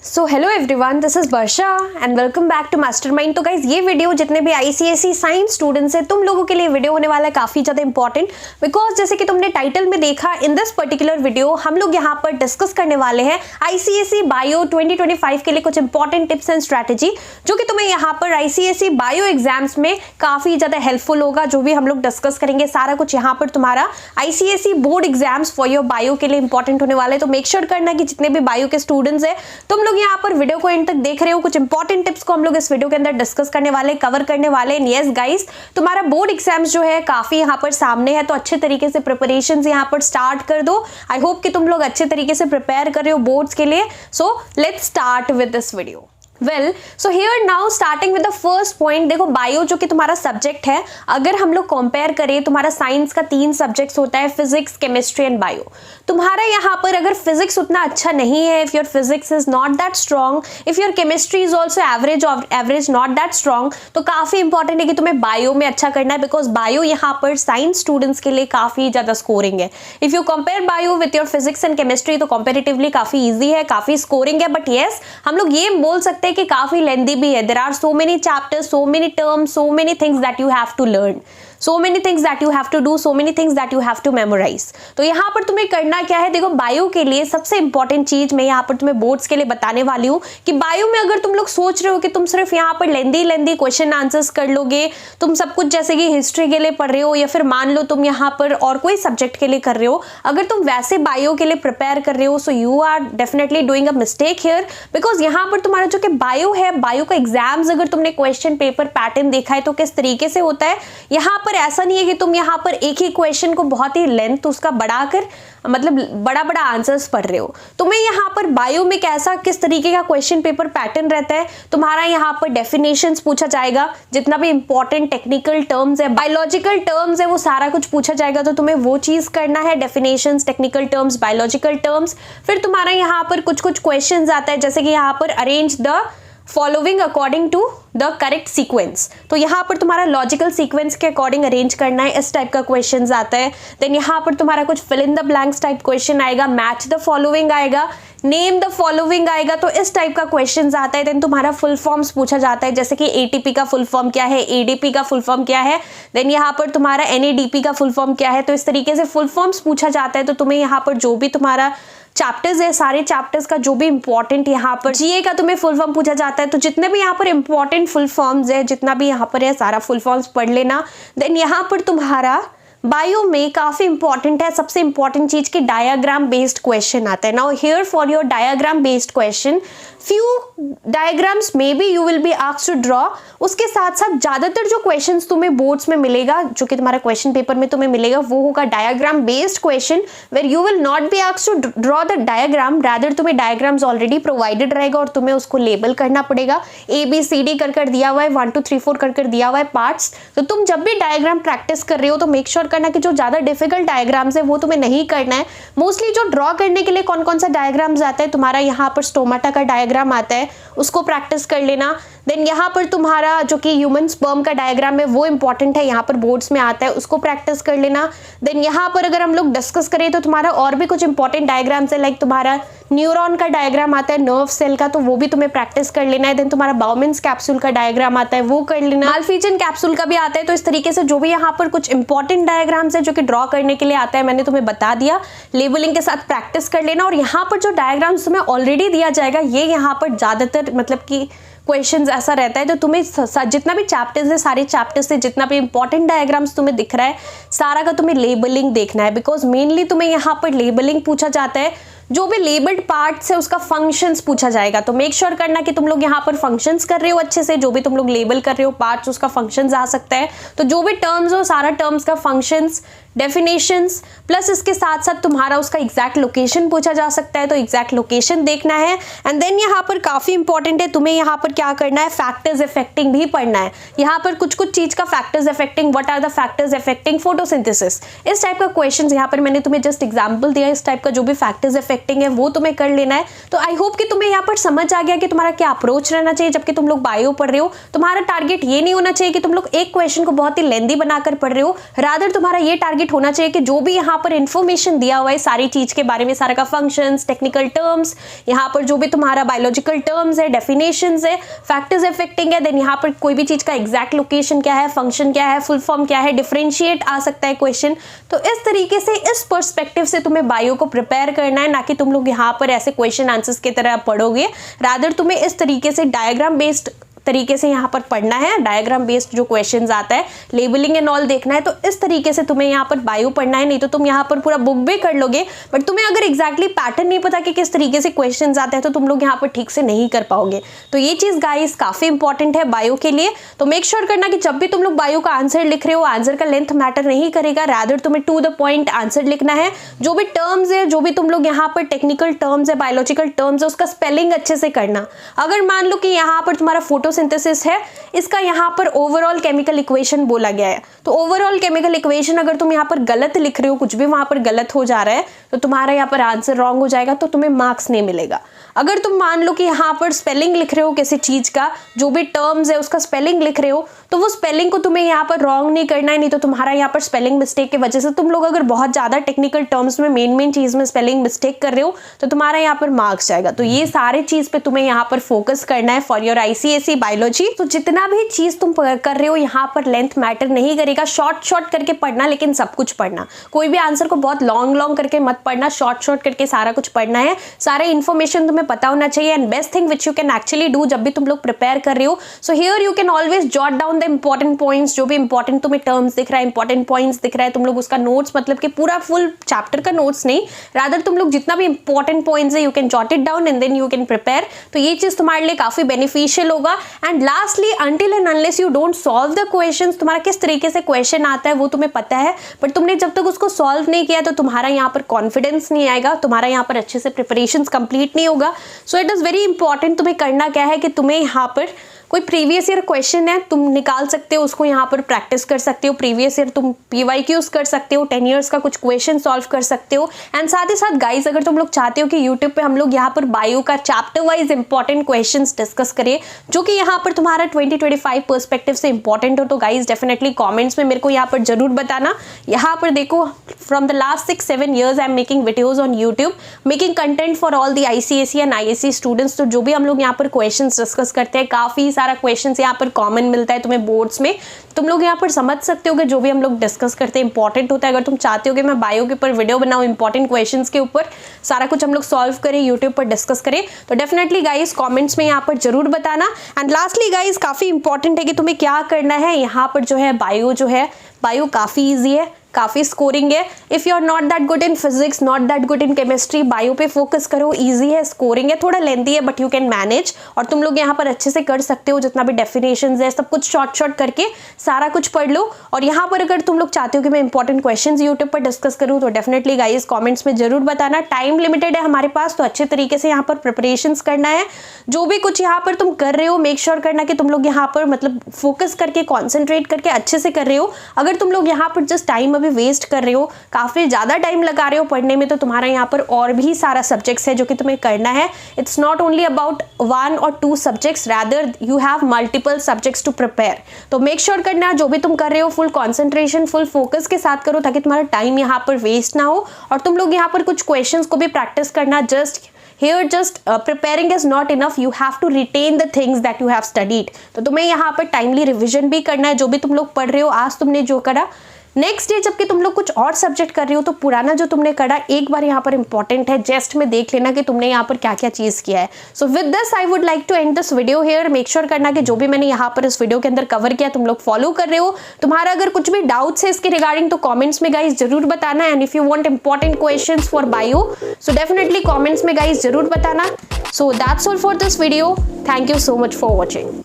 So hello everyone, this is Varsha and welcome back to Mastermind. तो guys ये video जितने भी आईसीएसई साइंस स्टूडेंट्स हैं तुम लोगों के लिए वीडियो होने वाला है काफ़ी ज़्यादा इंपॉर्टेंट, बिकॉज जैसे कि तुमने टाइटल में देखा, इन दिस पर्टिकुलर वीडियो हम लोग यहाँ पर डिस्कस करने वाले हैं आईसीएसई बायो 2025 के लिए कुछ इंपॉर्टेंट टिप्स एंड स्ट्रैटेजी जो कि तुम्हें यहाँ पर आईसीएसई बायो एग्जाम्स में काफ़ी ज़्यादा हेल्पफुल होगा। जो भी हम लोग डिस्कस करेंगे सारा कुछ यहाँ पर तुम्हारा ICSE board exams for your bio के लिए इंपॉर्टेंट होने वाले। तो मेक श्योर करना कि जितने भी बायो के स्टूडेंट्स हैं तुम लोग यहाँ पर वीडियो को एंड तक देख रहे हो। कुछ इंपॉर्टेंट टिप्स को हम लोग इस वीडियो के अंदर डिस्कस करने वाले, कवर करने वाले। यस गाइस, तुम्हारा बोर्ड एग्जाम्स जो है काफी यहाँ पर सामने है, तो अच्छे तरीके से प्रिपरेशंस यहाँ पर स्टार्ट कर दो। आई होप कि तुम लोग अच्छे तरीके से प्रिपेयर कर रहे हो बोर्ड्स के लिए। So let's start with this video. Well, so here now starting with the first point. देखो, बायो जो कि तुम्हारा सब्जेक्ट है, अगर हम लोग कंपेयर करें, तुम्हारा साइंस का 3 सब्जेक्ट्स होता है, फिजिक्स, केमिस्ट्री एंड बायो। तुम्हारा यहाँ पर अगर फिजिक्स उतना अच्छा नहीं है, if your physics is not that strong, if your chemistry is also average not that strong, तो काफी इंपॉर्टेंट है कि तुम्हें बायो में अच्छा करना है, बिकॉज बायो यहाँ पर साइंस स्टूडेंट्स के लिए काफी ज्यादा स्कोरिंग है। If you compare bio with your physics and chemistry तो कंपेरेटिवली काफी ईजी है, काफी स्कोरिंग है। बट येस, हम लोग ये बोल सकते हैं कि काफी लेंथी भी है। There are so many chapters, so many terms, so many things that you have to learn, so many things that you have to do, so many things that you have to memorize। तो यहाँ पर तुम्हें करना क्या है, देखो bio के लिए सबसे इंपॉर्टेंट चीज मैं यहाँ पर तुम्हें बोर्ड्स के लिए बताने वाली हूँ कि बायो में अगर तुम लोग सोच रहे हो कि तुम सिर्फ यहाँ पर लेंदी क्वेश्चन आंसर्स कर लोगे, तुम सब कुछ जैसे कि हिस्ट्री के लिए पढ़ रहे हो या फिर मान लो तुम यहाँ पर और कोई सब्जेक्ट के लिए कर रहे हो, अगर तुम वैसे बायो के लिए प्रिपेयर कर रहे हो, so you are definitely doing a mistake here. Because यहाँ पर तुम्हारा जो कि बायो है, बायो का एग्जाम्स अगर तुमने क्वेश्चन पेपर पैटर्न देखा है तो किस तरीके से होता है, यहाँ पर ऐसा नहीं है कि तुम यहाँ पर एक ही क्वेश्चन को बहुत ही लेंथ उसका बढ़ाकर मतलब बड़ा बड़ा आंसर्स पढ़ रहे हो। तुम्हें यहाँ पर बायो में कैसा किस तरीके का क्वेश्चन पेपर पैटर्न रहता है, तुम्हारा यहाँ पर डेफिनेशंस पूछा जाएगा, जितना भी इंपॉर्टेंट टेक्निकल टर्म्स है, बायोलॉजिकल टर्म्स है, वो सारा कुछ पूछा जाएगा। तो तुम्हें वो चीज करना है, definitions, technical terms, biological terms. फिर तुम्हारा यहाँ पर कुछ क्वेश्चन आता है, जैसे कि यहाँ पर arrange the following according to the correct sequence. तो यहाँ पर तुम्हारा लॉजिकल सीक्वेंस के अकॉर्डिंग अरेंज करना है, इस टाइप का क्वेश्चन आता है। देन यहाँ पर तुम्हारा कुछ fill in the blanks type question आएगा, मैच द फॉलोइंग आएगा, नेम द फॉलोइंग आएगा, तो इस टाइप का क्वेश्चन आता है। देन तुम्हारा फुल फॉर्म्स पूछा जाता है, जैसे कि एटीपी का फुल फॉर्म क्या है, एडीपी का फुल फॉर्म क्या है, देन यहाँ पर तुम्हारा एनएडीपी का फुल फॉर्म क्या है। तो इस तरीके से फुल फॉर्म्स पूछा जाता है। तो तुम्हें यहाँ पर जो भी तुम्हारा चैप्टर्स है, सारे चैप्टर्स का जो भी इंपॉर्टेंट यहाँ पर जीए का तुम्हें फुल फॉर्म पूछा जाता है, तो जितने भी यहाँ पर इंपॉर्टेंट फुल फॉर्म्स है, जितना भी यहाँ पर है, सारा फुल फॉर्म्स पढ़ लेना। देन यहाँ पर तुम्हारा बायो में काफी इंपॉर्टेंट है, सबसे इंपॉर्टेंट चीज की डायग्राम बेस्ड क्वेश्चन आता है। Now here for your diagram based question, few diagrams may be you will be asked to draw. उसके साथ साथ ज्यादातर जो क्वेश्चंस तुम्हें बोर्ड्स में मिलेगा, जो कि तुम्हारा क्वेश्चन पेपर में तुम्हें मिलेगा, वो होगा diagram based question, where you will not be asked to draw the diagram, rather तुम्हें डायग्राम्स ऑलरेडी प्रोवाइडेड रहेगा और तुम्हें उसको लेबल करना पड़ेगा। ABCD कर दिया हुआ है, 1 2 3 4 कर दिया हुआ है पार्ट्स। तो तुम जब भी डायग्राम प्रैक्टिस कर रहे हो तो मेक श्योर करना कि जो ज्यादा डिफिकल्ट डायग्राम्स है वो तुम्हें नहीं करना है। मोस्टली जो ड्रॉ करने के लिए कौन कौन सा डायग्राम्स आता है, तुम्हारा यहाँ पर स्टोमाटा का डायग्राम आता है, उसको प्रैक्टिस कर लेना। देन यहाँ पर तुम्हारा जो कि ह्यूमन स्पर्म का डायग्राम है वो इंपॉर्टेंट है, यहाँ पर बोर्ड्स में आता है, उसको प्रैक्टिस कर लेना। देन यहाँ पर अगर हम लोग डिस्कस करें तो तुम्हारा और भी कुछ इंपॉर्टेंट डायग्राम्स है, लाइक तुम्हारा न्यूरॉन का डायग्राम आता है, नर्व सेल का, तो वो भी तुम्हें प्रैक्टिस कर लेना है। देन तुम्हारा बाउमेंस कैप्सूल का डायग्राम आता है, वो कर लेना। माल्फिजन कैप्सूल का भी आता है। तो इस तरीके से जो भी यहाँ पर कुछ इंपॉर्टेंट डायग्राम्स है जो कि ड्रॉ करने के लिए आता है, मैंने तुम्हें बता दिया, लेबलिंग के साथ प्रैक्टिस कर लेना। और यहाँ पर जो डायग्राम्स तुम्हें ऑलरेडी दिया जाएगा, ये यहाँ पर ज्यादातर मतलब कि क्वेश्चंस ऐसा रहता है, तो तुम्हें जितना भी चैप्टर्स है, सारे चैप्टर्स से जितना भी इंपॉर्टेंट डायग्राम्स तुम्हें दिख रहा है, सारा का तुम्हें लेबलिंग देखना है। बिकॉज मेनली तुम्हें यहाँ पर लेबलिंग पूछा जाता है, जो भी लेबल्ड पार्ट्स है उसका फंक्शंस पूछा जाएगा। तो मेक श्योर करना कि तुम लोग यहाँ पर फंक्शंस कर रहे हो अच्छे से, जो भी तुम लोग लेबल कर रहे हो पार्ट्स, उसका फंक्शंस आ सकता है। तो जो भी टर्म्स हो, सारा टर्म्स का फंक्शंस, डेफिनेशंस, प्लस इसके साथ साथ तुम्हारा उसका एग्जैक्ट लोकेशन पूछा जा सकता है, तो एग्जैक्ट लोकेशन देखना है। एंड देन यहाँ पर काफी इंपॉर्टेंट है, तुम्हें यहाँ पर क्या करना है, फैक्टर्स अफेक्टिंग भी पढ़ना है। यहाँ पर कुछ चीज का factors affecting, what are the factors affecting photosynthesis, इस टाइप का क्वेश्चन यहाँ पर मैंने तुम्हें जस्ट एग्जाम्पल दिया, इस टाइप का जो भी फैक्टर्स अफेक्टिंग है वो तुम्हें कर लेना है। तो आई होप कि तुम्हें यहाँ पर समझ आ गया कि तुम्हारा क्या अप्रोच रहना चाहिए जबकि तुम लोग बायो पढ़ रहे हो। तुम्हारा टारगेट ये नहीं होना चाहिए कि तुम लोग एक क्वेश्चन को बहुत ही लेंदी बनाकर पढ़ रहे हो, रादर तुम्हारा ये टारगेट टारगेट होना चाहिए कि जो भी यहाँ पर इंफॉर्मेशन दिया हुआ है सारी चीज के बारे में, सारा का फंक्शंस, टेक्निकल टर्म्स, यहाँ पर जो भी तुम्हारा बायोलॉजिकल टर्म्स है, डेफिनेशंस है, फैक्टर्स अफेक्टिंग है, देन यहाँ पर कोई भी चीज का एग्जैक्ट लोकेशन क्या है, फंक्शन क्या है, फुल फॉर्म क्या है, डिफरेंशिएट आ सकता है क्वेश्चन। तो इस तरीके से इस पर्सपेक्टिव से तुम्हें बायो को प्रिपेयर करना है, ना कि तुम लोग यहाँ पर ऐसे क्वेश्चन आंसर्स की तरह पढ़ोगे। रादर तुम्हें इस तरीके से डायग्राम बेस्ड तरीके से यहाँ पर पढ़ना है, डायग्राम बेस्ड जो क्वेश्चंस आता है, लेबलिंग एंड ऑल देखना है। तो इस तरीके से तुम्हें यहाँ पर बायो पढ़ना है, नहीं तो तुम यहाँ पर पूरा बुक भी कर लोगे बट तुम्हें अगर एग्जैक्टली पैटर्न नहीं पता कि किस तरीके से क्वेश्चंस आते हैं तो तुम लोग यहाँ पर ठीक से नहीं कर पाओगे। तो ये चीज गाइस काफी इंपॉर्टेंट है बायो के लिए। तो मेक श्योर करना कि जब भी तुम लोग बायो का आंसर लिख रहे हो, आंसर का लेंथ मैटर नहीं करेगा, रादर तुम्हें टू द पॉइंट आंसर लिखना है। जो भी टर्म्स है, जो भी तुम लोग यहाँ पर टेक्निकल टर्म्स है, बायोलॉजिकल टर्म्स है, उसका स्पेलिंग अच्छे से करना। अगर मान लो कि यहाँ पर तुम्हारा फोटोसिंथेसिस है, इसका यहाँ पर ओवरऑल केमिकल इक्वेशन बोला गया है, तो ओवरऑल केमिकल इक्वेशन अगर तुम यहाँ पर गलत लिख रहे हो, कुछ भी वहां पर गलत हो जा रहा है, तो तुम्हारा यहाँ पर आंसर रॉन्ग हो जाएगा, तो तुम्हें मार्क्स नहीं मिलेगा। अगर तुम मान लो कि यहाँ पर स्पेलिंग लिख रहे हो किसी चीज का, जो भी टर्म्स है उसका स्पेलिंग लिख रहे हो, तो वो स्पेलिंग को तुम्हें यहाँ पर रॉन्ग नहीं करना है, नहीं तो तुम्हारा यहाँ पर स्पेलिंग मिस्टेक की वजह से तुम लोग अगर बहुत ज्यादा टेक्निकल टर्म्स में मेन चीज में स्पेलिंग मिस्टेक कर रहे हो तो तुम्हारा यहाँ पर मार्क्स जाएगा। तो ये सारे चीज पे तुम्हें यहाँ पर फोकस करना है फॉर योर ICSE बायोलॉजी। तो जितना भी चीज तुम कर रहे हो यहाँ पर लेंथ मैटर नहीं करेगा, शॉर्ट करके पढ़ना, लेकिन सब कुछ पढ़ना। कोई भी आंसर को बहुत लॉन्ग करके मत पढ़ना, शॉर्ट करके सारा कुछ पढ़ना है। सारे इन्फॉर्मेशन तुम्हें पता होना चाहिए। And best thing which you can actually do जब भी तुम लोग प्रिपेयर कर रहे हो, so here you can always jot down the important points. जो भी इंपॉर्टेंट तुम्हें टर्म्स दिख रहा है, इंपॉर्टेंट पॉइंट्स दिख रहा है, तुम लोग उसका नोट्स, मतलब कि पूरा फुल चैप्टर का नोट्स नहीं, रादर तुम लोग जितना भी इंपॉर्टेंट पॉइंट्स है you can jot it down and then you can prepare. तो ये चीज तुम्हारे लिए काफी बेनिफिशियल होगा। And lastly, until and unless you don't solve the questions, तुम्हारा किस तरीके से क्वेश्चन आता है वो तुम्हें पता है, बट तुमने जब तक उसको सॉल्व नहीं किया तो तुम्हारा यहाँ पर कॉन्फिडेंस नहीं आएगा, तुम्हारा यहाँ पर अच्छे से प्रिपरेशंस कंप्लीट नहीं होगा। So it is very important. तुम्हें करना क्या है कि तुम्हें यहाँ पर कोई प्रीवियस ईयर क्वेश्चन है, तुम निकाल सकते हो, उसको यहाँ पर प्रैक्टिस कर सकते हो। प्रीवियस ईयर तुम PYQs कर सकते हो, 10 ईयर्स का कुछ क्वेश्चन सॉल्व कर सकते हो। एंड साथ ही साथ गाइज, अगर तुम लोग चाहते हो कि यूट्यूब पे हम लोग यहाँ पर बायो का chapter wise important questions discuss करें, जो कि यहाँ पर तुम्हारा 2025 पर्सपेक्टिव से इंपॉर्टेंट हो, तो गाइज डेफिनेटली कॉमेंट्स में मेरे को यहाँ पर जरूर बताना। यहाँ पर देखो, from the last 6-7 years I am making videos on YouTube, making content for all the ICSE and ISE students. तो जो भी हम लोग यहाँ पर क्वेश्चन डिस्कस करते हैं, काफी सारा क्वेश्चंस यहाँ पर कॉमन मिलता है तुम्हें बोर्ड्स में, तुम लोग यहाँ पर समझ सकते हो कि जो भी हम लोग डिस्कस करते हैं इंपॉर्टेंट होता है। अगर तुम चाहते हो कि मैं बायो के ऊपर वीडियो बनाऊं, इंपॉर्टेंट क्वेश्चंस के ऊपर सारा कुछ हम लोग सॉल्व करें, यूट्यूब पर डिस्कस करें, तो डेफिनेटली गाइस कमेंट्स में यहाँ पर जरूर बताना। एंड लास्टली गाइस, काफी इंपॉर्टेंट है कि तुम्हें क्या करना है। यहाँ पर जो है बायो काफी ईजी है, काफी स्कोरिंग है। If you are not that good in physics, not that good in chemistry, bio पे फोकस करो, इजी है, स्कोरिंग है, थोड़ा लेंथी है बट यू कैन मैनेज, और तुम लोग यहाँ पर अच्छे से कर सकते हो। जितना भी डेफिनेशंस है सब कुछ शॉर्ट करके सारा कुछ पढ़ लो। और यहाँ पर अगर तुम लोग चाहते हो कि मैं इंपॉर्टेंट क्वेश्चंस यूट्यूब पर डिस्कस करूँ, तो डेफिनेटली गाइस कमेंट्स में जरूर बताना। टाइम लिमिटेड है हमारे पास, तो अच्छे तरीके से यहाँ पर प्रिपरेशंस करना है। जो भी कुछ यहाँ पर तुम कर रहे हो, मेक श्योर करना कि तुम लोग यहाँ पर मतलब फोकस करके, कॉन्सेंट्रेट करके अच्छे से कर रहे हो। अगर तुम लोग यहाँ पर जस्ट टाइम अभी वेस्ट कर रहे हो, काफी ज्यादा टाइम लगा रहे हो पढ़ने में, तो तुम्हारा यहाँ पर और भी सारा सब्जेक्ट्स है जो कि तुम्हें करना है। It's not only about 1 or 2 subjects, rather you have multiple subjects to prepare. तो मेक श्योर करना जो भी तुम कर रहे हो फुल कॉन्सेंट्रेशन, फुल फोकस के साथ करो, ताकि तुम्हारा टाइम यहाँ पर वेस्ट ना हो। और तुम लोग यहाँ पर कुछ क्वेश्चंस को भी प्रैक्टिस करना। just preparing is not enough, you have to retain the things that you have studied। तो तुम्हें यहाँ पर टाइमली रिविजन भी करना है। जो भी तुम लोग पढ़ रहे हो, आज तुमने जो करा, नेक्स्ट डे जबकि तुम लोग कुछ और सब्जेक्ट कर रहे हो, तो पुराना जो तुमने करा एक बार यहाँ पर इंपॉर्टेंट है, जस्ट में देख लेना कि तुमने यहाँ पर क्या क्या चीज किया है। So with this I would like to end this video here. Make sure करना कि जो भी मैंने यहाँ पर इस वीडियो के अंदर कवर किया तुम लोग फॉलो कर रहे हो। तुम्हारा अगर कुछ भी डाउट्स है इसके रिगार्डिंग, तो कॉमेंट्स में गाइज जरूर बताना। And if you want important question for bio, so definitely comments में गाइज जरूर बताना। So that's all for this video. Thank you so much for watching.